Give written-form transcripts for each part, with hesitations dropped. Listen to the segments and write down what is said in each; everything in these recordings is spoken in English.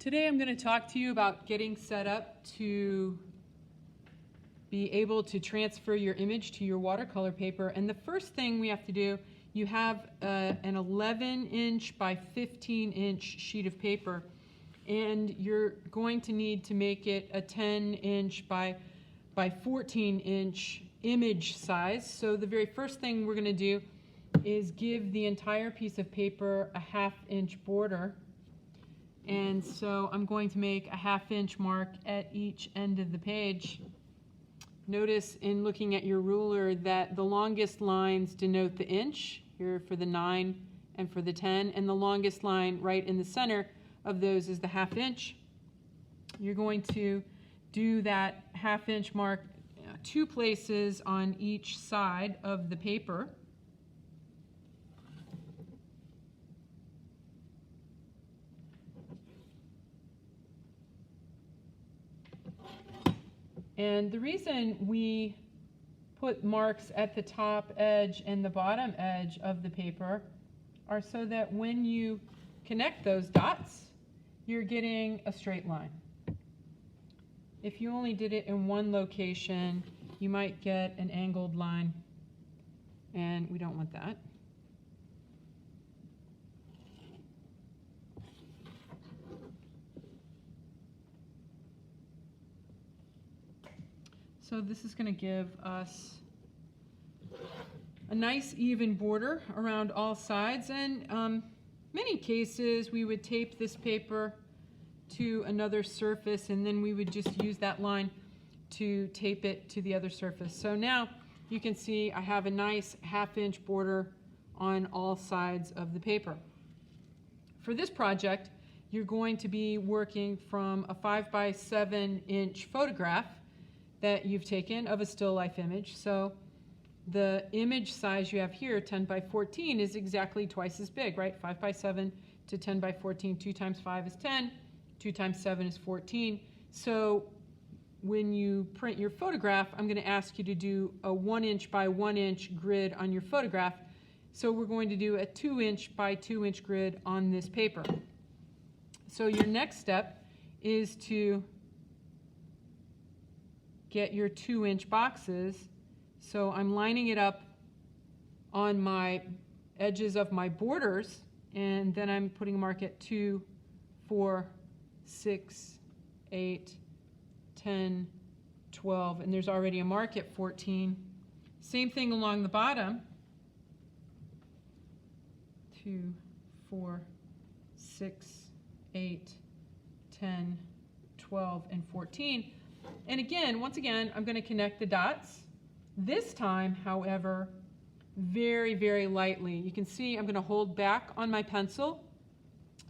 Today I'm going to talk to you about getting set up to be able to transfer your image to your watercolor paper. And the first thing we have to do, you have an 11-inch by 15-inch sheet of paper, and you're going to need to make it a 10-inch by 14-inch image size. So the very first thing we're going to do is give the entire piece of paper a 1/2-inch border. And so I'm going to make a 1/2-inch mark at each end of the page. Notice in looking at your ruler that the longest lines denote the inch, here for the 9 and for the 10, and the longest line right in the center of those is the 1/2-inch. You're going to do that 1/2-inch mark 2 places on each side of the paper. And the reason we put marks at the top edge and the bottom edge of the paper are so that when you connect those dots, you're getting a straight line. If you only did it in one location, you might get an angled line, and we don't want that. So this is going to give us a nice even border around all sides, and many cases we would tape this paper to another surface, and then we would just use that line to tape it to the other surface. So now you can see I have a nice 1/2-inch border on all sides of the paper. For this project, you're going to be working from a 5 by 7-inch photograph that you've taken of a still life image. So the image size you have here, 10 by 14, is exactly twice as big, right? 5 by 7 to 10 by 14, 2 times 5 is 10, 2 times 7 is 14. So when you print your photograph, I'm going to ask you to do a 1-inch by 1-inch grid on your photograph. So we're going to do a 2-inch by 2-inch grid on this paper. So your next step is to get your 2-inch boxes. So I'm lining it up on my edges of my borders, and then I'm putting a mark at 2, 4, 6, 8, 10, 12, and there's already a mark at 14. Same thing along the bottom. 2, 4, 6, 8, 10, 12, and 14. And again, once again, I'm going to connect the dots. This time, however, very, very lightly. You can see I'm going to hold back on my pencil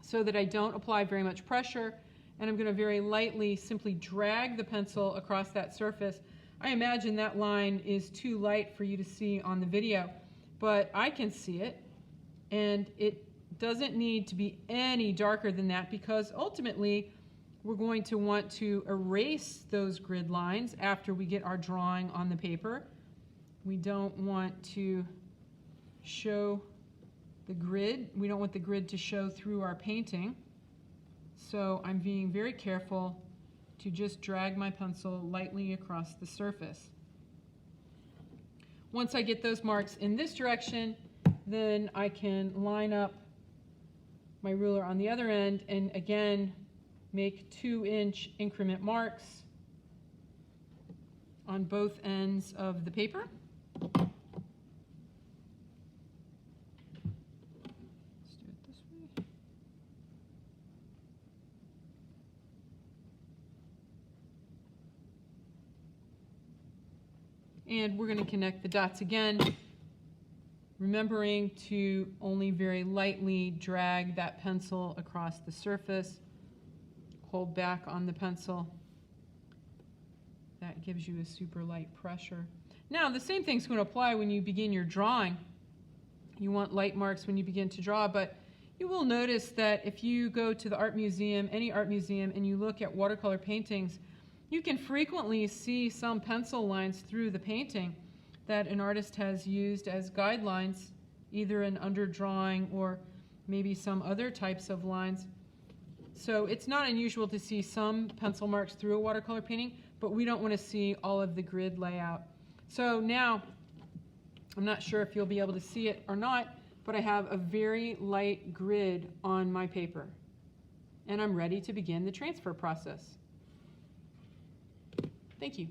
so that I don't apply very much pressure, and I'm going to very lightly simply drag the pencil across that surface. I imagine that line is too light for you to see on the video, but I can see it, and it doesn't need to be any darker than that, because ultimately we're going to want to erase those grid lines after we get our drawing on the paper. We don't want to show the grid. We don't want the grid to show through our painting. So I'm being very careful to just drag my pencil lightly across the surface. Once I get those marks in this direction, then I can line up my ruler on the other end and again make 2-inch increment marks on both ends of the paper. Let's do it this way. And we're going to connect the dots again, remembering to only very lightly drag that pencil across the surface. Hold back on the pencil. That gives you a super light pressure. Now, the same thing's going to apply when you begin your drawing. You want light marks when you begin to draw, but you will notice that if you go to the art museum, any art museum, and you look at watercolor paintings, you can frequently see some pencil lines through the painting that an artist has used as guidelines, either an underdrawing or maybe some other types of lines. So it's not unusual to see some pencil marks through a watercolor painting, but we don't want to see all of the grid layout. So now, I'm not sure if you'll be able to see it or not, but I have a very light grid on my paper. And I'm ready to begin the transfer process. Thank you.